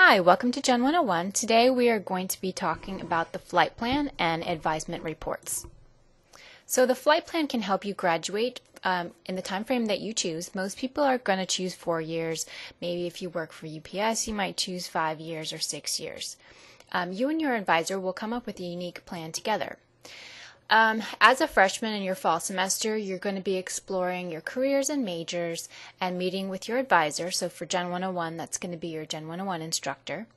Hi, welcome to Gen 101. Today we are going to be talking about the flight plan and advisement reports. So the flight plan can help you graduate in the time frame that you choose. Most people are going to choose 4 years. Maybe if you work for UPS, you might choose 5 years or 6 years. You and your advisor will come up with a unique plan together. As a freshman in your fall semester, you're going to be exploring your careers and majors and meeting with your advisor. So for Gen 101, that's going to be your Gen 101 instructor.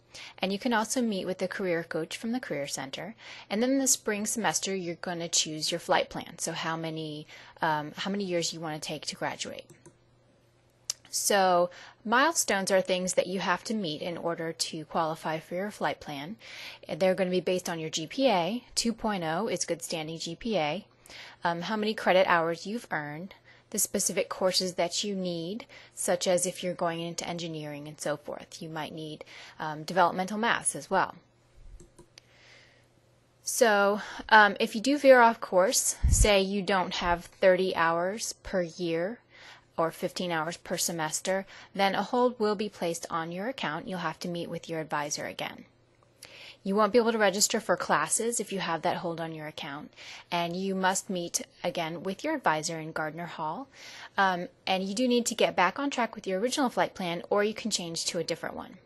And you can also meet with the career coach from the Career Center. And then in the spring semester, you're going to choose your flight plan. So how many years you want to take to graduate. So milestones are things that you have to meet in order to qualify for your flight plan. They're going to be based on your GPA. 2.0 is good standing GPA. How many credit hours you've earned, the specific courses that you need, such as if you're going into engineering and so forth. You might need developmental maths as well. So if you do veer off course, say you don't have 30 hours per year, or 15 hours per semester, then a hold will be placed on your account. You'll have to meet with your advisor again. You won't be able to register for classes if you have that hold on your account, and you must meet again with your advisor in Gardner Hall. And you do need to get back on track with your original flight plan, or you can change to a different one.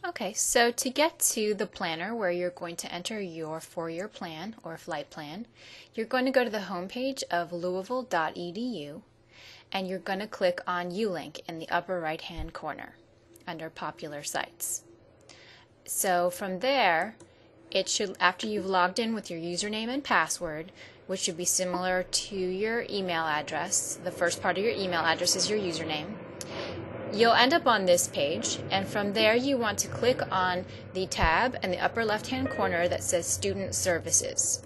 Okay, so to get to the planner where you're going to enter your 4-year plan or flight plan, you're going to go to the homepage of louisville.edu. and you're going to click on Ulink in the upper right hand corner under popular sites. So from there, it should, after you've logged in with your username and password, which should be similar to your email address, the first part of your email address is your username, you'll end up on this page, and from there you want to click on the tab in the upper left hand corner that says Student Services.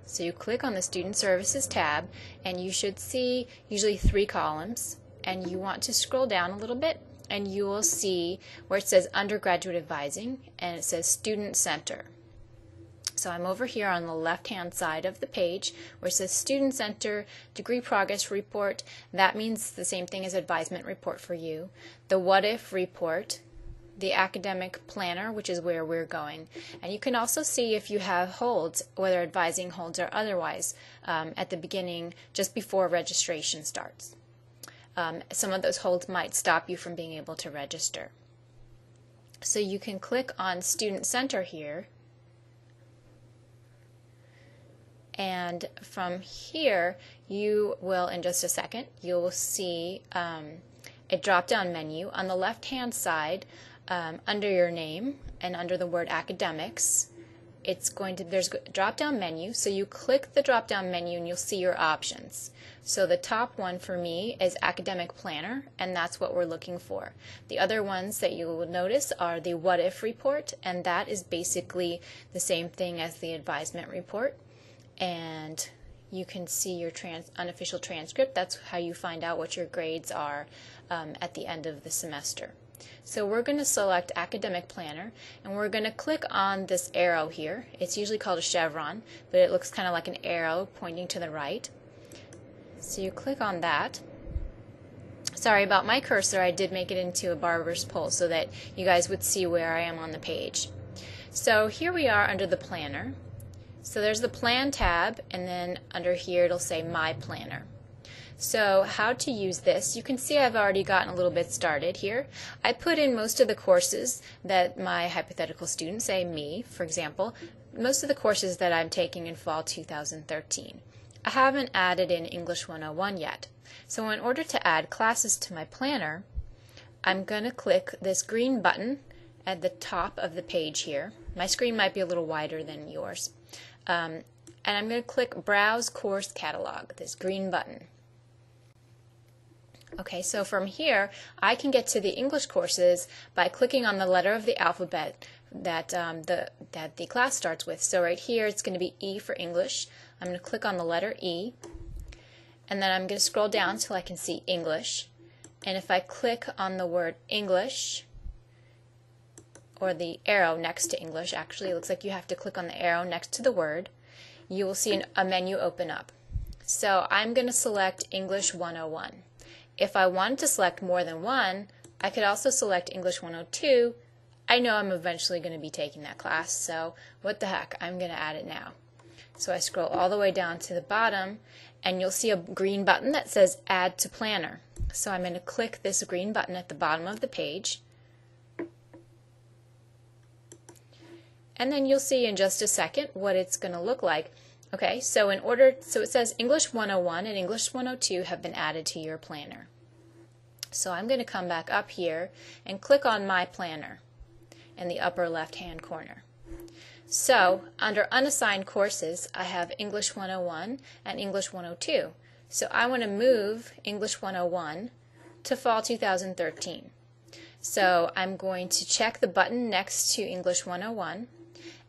So you click on the Student Services tab, and you should see usually 3 columns, and you want to scroll down a little bit, and you will see where it says Undergraduate Advising, and it says Student Center. So I'm over here on the left-hand side of the page where it says Student Center, Degree Progress Report. That means the same thing as Advisement Report for you. The What If Report, the Academic Planner, which is where we're going. And you can also see if you have holds, whether advising holds or otherwise, at the beginning, just before registration starts. Some of those holds might stop you from being able to register. So you can click on Student Center here, and from here you will, in just a second, you'll see a drop-down menu on the left-hand side. Under your name and under the word academics, there's a drop-down menu, so you click the drop-down menu and you'll see your options. So the top one for me is Academic Planner, and that's what we're looking for. The other ones that you will notice are the What If Report, and that is basically the same thing as the Advisement Report. And you can see your unofficial transcript. That's how you find out what your grades are at the end of the semester. So we're going to select Academic Planner, and we're going to click on this arrow here. It's usually called a chevron, but it looks kind of like an arrow pointing to the right. So you click on that. Sorry about my cursor, I did make it into a barber's pole so that you guys would see where I am on the page. So here we are under the Planner. So there's the Plan tab, and then under here it'll say My Planner. So how to use this, you can see I've already gotten a little bit started here. I put in most of the courses that my hypothetical students, say me, for example, most of the courses that I'm taking in fall 2013. I haven't added in English 101 yet. So in order to add classes to my planner, I'm going to click this green button at the top of the page here. My screen might be a little wider than yours. And I'm going to click Browse Course Catalog, this green button. Okay, so from here I can get to the English courses by clicking on the letter of the alphabet that the class starts with. So right here it's going to be E for English. I'm going to click on the letter E, and then I'm going to scroll down till I can see English. And if I click on the word English, or the arrow next to English, actually it looks like you have to click on the arrow next to the word, you will see a menu open up. So I'm going to select English 101. If I wanted to select more than one, I could also select English 102, I know I'm eventually going to be taking that class, so what the heck, I'm going to add it now. So I scroll all the way down to the bottom, and you'll see a green button that says Add to Planner. So I'm going to click this green button at the bottom of the page, and then you'll see in just a second what it's going to look like. Okay, so it says English 101 and English 102 have been added to your planner. So I'm going to come back up here and click on My Planner in the upper left hand corner. So under unassigned courses, I have English 101 and English 102. So I want to move English 101 to fall 2013. So I'm going to check the button next to English 101,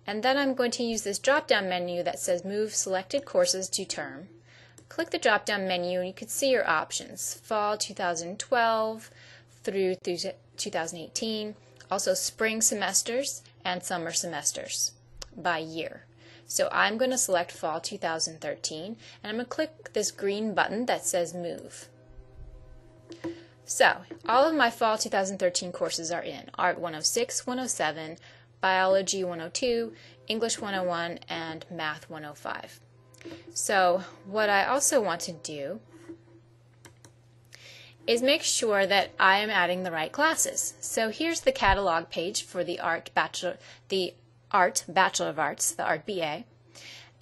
and then I'm going to use this drop-down menu that says Move Selected Courses to Term. Click the drop-down menu and you can see your options, Fall 2012 through 2018, also spring semesters and summer semesters by year. So I'm going to select Fall 2013, and I'm going to click this green button that says Move. So all of my Fall 2013 courses are in Art 106, 107, Biology 102, English 101, and Math 105. So what I also want to do is make sure that I am adding the right classes. So here's the catalog page for the Art Bachelor of Arts, the Art BA.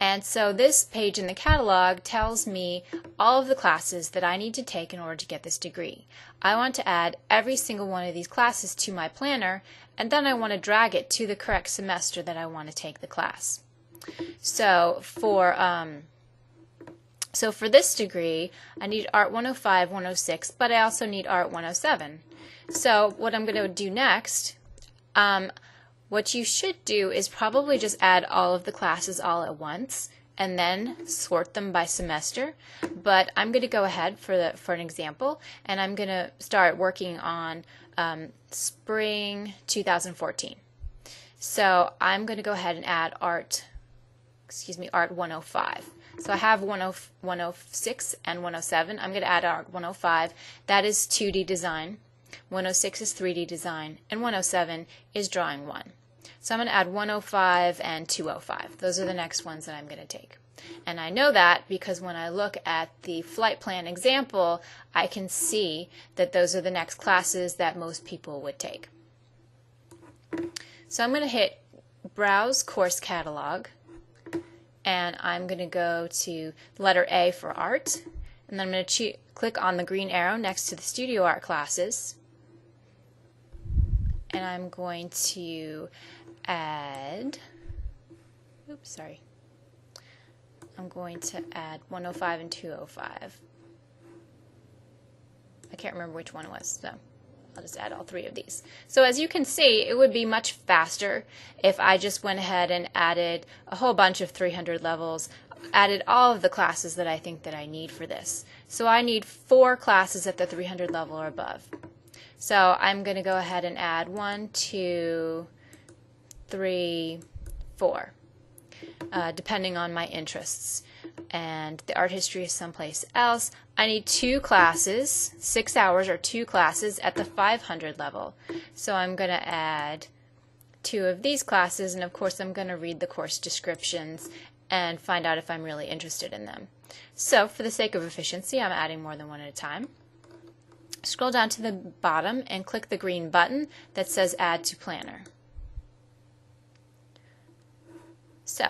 And so this page in the catalog tells me all of the classes that I need to take in order to get this degree. I want to add every single one of these classes to my planner, and then I want to drag it to the correct semester that I want to take the class. So for this degree, I need Art 105, 106, but I also need Art 107. So what I'm going to do next, what you should do is probably just add all of the classes all at once and then sort them by semester. But I'm going to go ahead for an example, and I'm going to start working on spring 2014. So I'm going to go ahead and add Art 105. So I have 106 and 107. I'm going to add Art 105. That is 2D design. 106 is 3D design, and 107 is drawing 1. So I'm going to add 105 and 205. Those are the next ones that I'm going to take. And I know that because when I look at the flight plan example, I can see that those are the next classes that most people would take. So I'm going to hit Browse Course Catalog, and I'm going to go to letter A for Art, and then I'm going to click on the green arrow next to the Studio Art classes, and I'm going to add, I'm going to add 105 and 205. I can't remember which one it was, so I'll just add all three of these. So as you can see, it would be much faster if I just went ahead and added a whole bunch of 300 levels, added all of the classes that I think that I need for this. So I need 4 classes at the 300 level or above. So I'm going to go ahead and add 1, 2, 3, 4, depending on my interests. And the art history is someplace else. I need 2 classes, 6 hours or 2 classes at the 500 level. So I'm going to add 2 of these classes, and of course I'm going to read the course descriptions and find out if I'm really interested in them. So for the sake of efficiency, I'm adding more than one at a time. Scroll down to the bottom and click the green button that says Add to Planner. So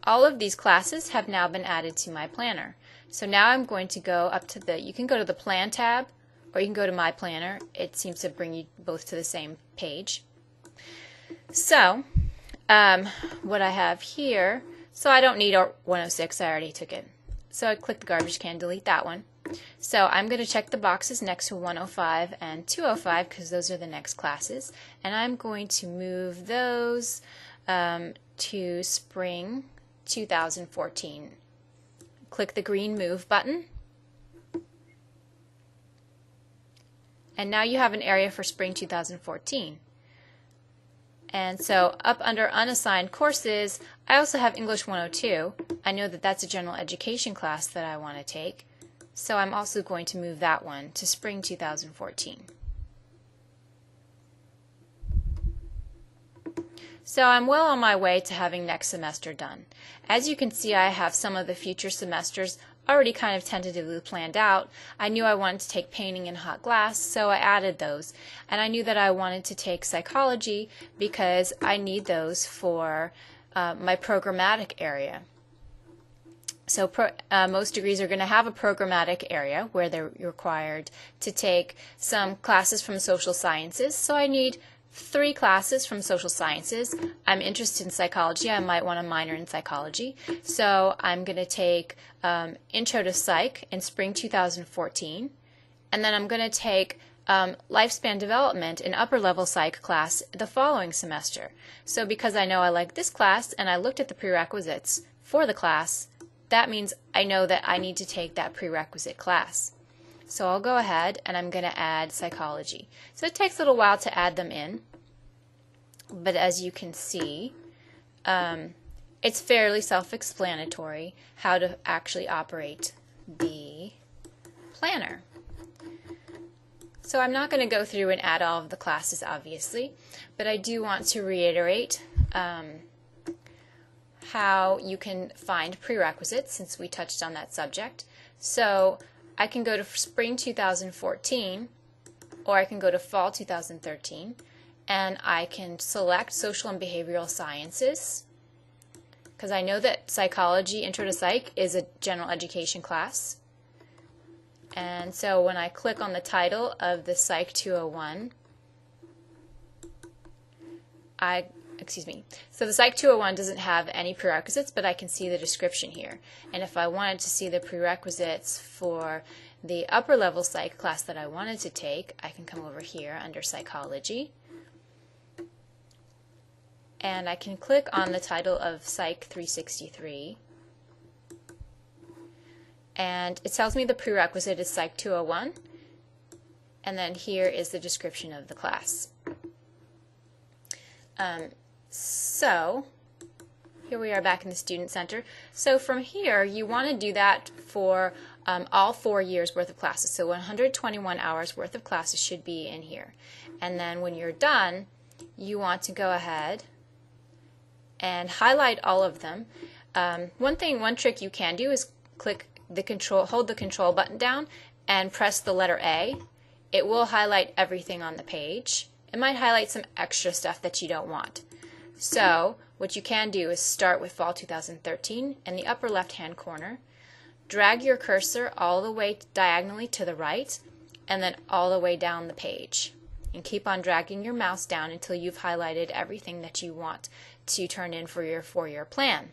all of these classes have now been added to my planner. So now I'm going to go up to you can go to the Plan tab, or you can go to My Planner. It seems to bring you both to the same page. So what I have here, so I don't need 106, I already took it. So I click the garbage can, delete that one. So I'm going to check the boxes next to 105 and 205 because those are the next classes, and I'm going to move those to spring 2014. Click the green Move button, and now you have an area for spring 2014. And so up under unassigned courses, I also have English 102. I know that that's a general education class that I want to take, so I'm also going to move that one to spring 2014. So I'm well on my way to having next semester done. As you can see, I have some of the future semesters already kind of tentatively planned out. I knew I wanted to take painting and hot glass, so I added those. And I knew that I wanted to take psychology because I need those for my programmatic area. So most degrees are going to have a programmatic area where they're required to take some classes from social sciences. So I need 3 classes from social sciences. I'm interested in psychology. I might want to minor in psychology. So I'm going to take Intro to Psych in spring 2014. And then I'm going to take Lifespan Development in upper level psych class the following semester. So because I know I like this class and I looked at the prerequisites for the class, that means I know that I need to take that prerequisite class. So I'll go ahead and I'm going to add psychology. So it takes a little while to add them in, but as you can see, it's fairly self-explanatory how to actually operate the planner. So I'm not going to go through and add all of the classes, obviously, but I do want to reiterate how you can find prerequisites, since we touched on that subject. So I can go to spring 2014, or I can go to fall 2013, and I can select social and behavioral sciences, because I know that psychology, Intro to Psych, is a general education class. And so when I click on the title of the Psych 201, so the Psych 201 doesn't have any prerequisites, but I can see the description here. And if I wanted to see the prerequisites for the upper level psych class that I wanted to take, I can come over here under psychology. And I can click on the title of Psych 363. And it tells me the prerequisite is Psych 201. And then here is the description of the class. So here we are back in the Student Center. So from here, you want to do that for all 4 years worth of classes. So 121 hours worth of classes should be in here. And then when you're done, you want to go ahead and highlight all of them. One trick you can do is hold the control button down and press the letter A. It will highlight everything on the page. It might highlight some extra stuff that you don't want. So what you can do is start with fall 2013 in the upper left hand corner, drag your cursor all the way diagonally to the right, and then all the way down the page. And keep on dragging your mouse down until you've highlighted everything that you want to turn in for your 4-year plan.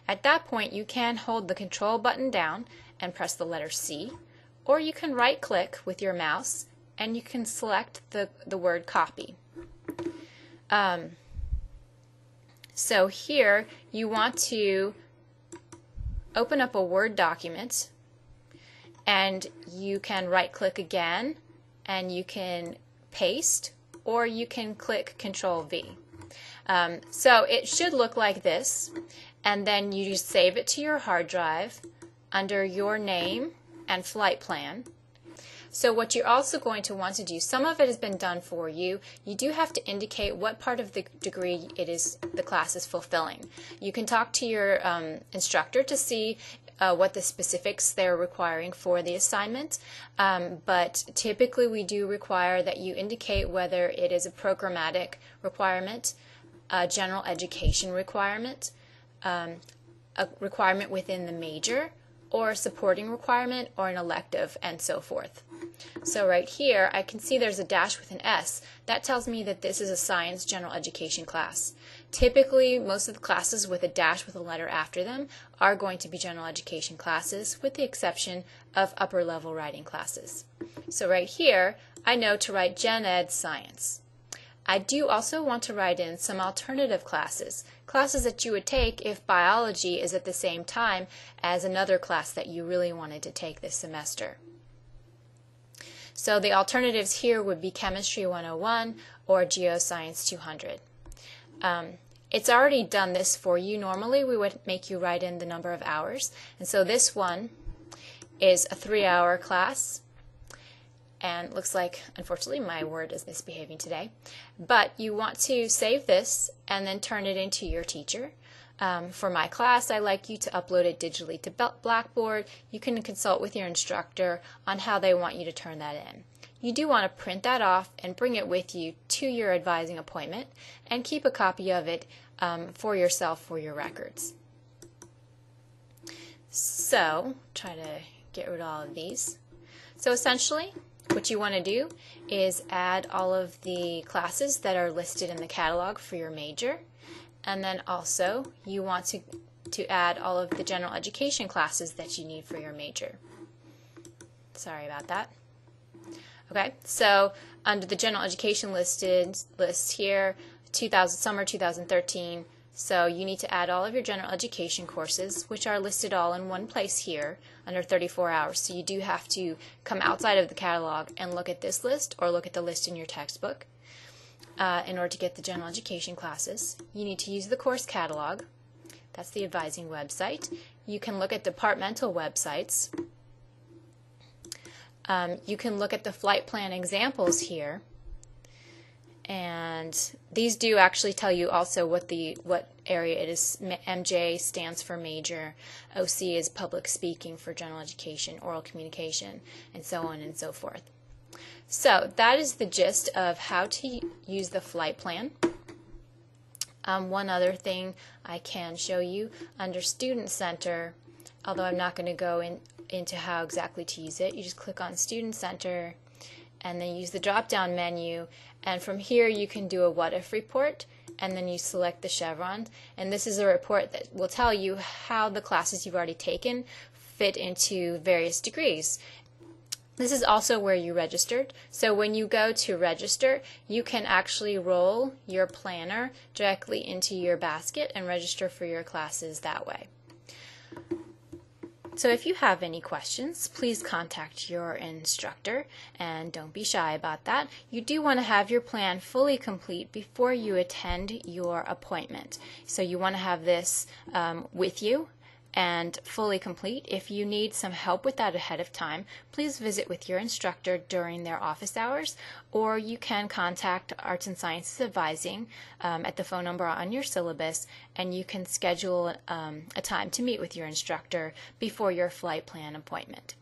At that point, you can hold the control button down and press the letter C, or you can right click with your mouse and you can select the word copy. So here you want to open up a Word document, and you can right click again and you can paste, or you can click Control V. So it should look like this, and then you just save it to your hard drive under your name and flight plan. So what you're also going to want to do, some of it has been done for you. You do have to indicate what part of the degree the class is fulfilling. You can talk to your instructor to see what the specifics they're requiring for the assignment, but typically we do require that you indicate whether it is a programmatic requirement, a general education requirement, a requirement within the major, or a supporting requirement, or an elective, and so forth. So right here I can see there's a dash with an S. That tells me that this is a science general education class. Typically most of the classes with a dash with a letter after them are going to be general education classes, with the exception of upper level writing classes. So right here I know to write Gen Ed Science. I do also want to write in some alternative classes that you would take if biology is at the same time as another class that you really wanted to take this semester. So the alternatives here would be Chemistry 101 or Geoscience 200. It's already done this for you. Normally we would make you write in the number of hours, and so this one is a 3-hour class. and looks like, unfortunately, my word is misbehaving today. But you want to save this and then turn it into your teacher. For my class, I like you to upload it digitally to Blackboard. You can consult with your instructor on how they want you to turn that in. You do want to print that off and bring it with you to your advising appointment and keep a copy of it for yourself for your records. So, try to get rid of all of these. So essentially, what you want to do is add all of the classes that are listed in the catalog for your major, and then also you want to add all of the general education classes that you need for your major. Sorry about that. Okay, so under the general education list here, summer 2013, so you need to add all of your general education courses, which are listed all in one place here under 34 hours. So you do have to come outside of the catalog and look at this list or look at the list in your textbook in order to get the general education classes. You need to use the course catalog. That's the advising website. You can look at departmental websites. You can look at the flight plan examples here. And these do actually tell you also what area it is. MJ stands for major, OC is public speaking for general education, oral communication, and so on and so forth. So that is the gist of how to use the flight plan. One other thing I can show you under Student Center, although I'm not going to go into how exactly to use it. You just click on Student Center and then use the drop-down menu, and from here you can do a what if report, and then you select the chevron, and this is a report that will tell you how the classes you've already taken fit into various degrees. This is also where you registered, so when you go to register, you can actually roll your planner directly into your basket and register for your classes that way. So if you have any questions, please contact your instructor, and don't be shy about that. You do want to have your plan fully complete before you attend your appointment. So you want to have this with you and fully complete. If you need some help with that ahead of time, please visit with your instructor during their office hours, or you can contact Arts and Sciences Advising at the phone number on your syllabus, and you can schedule a time to meet with your instructor before your flight plan appointment.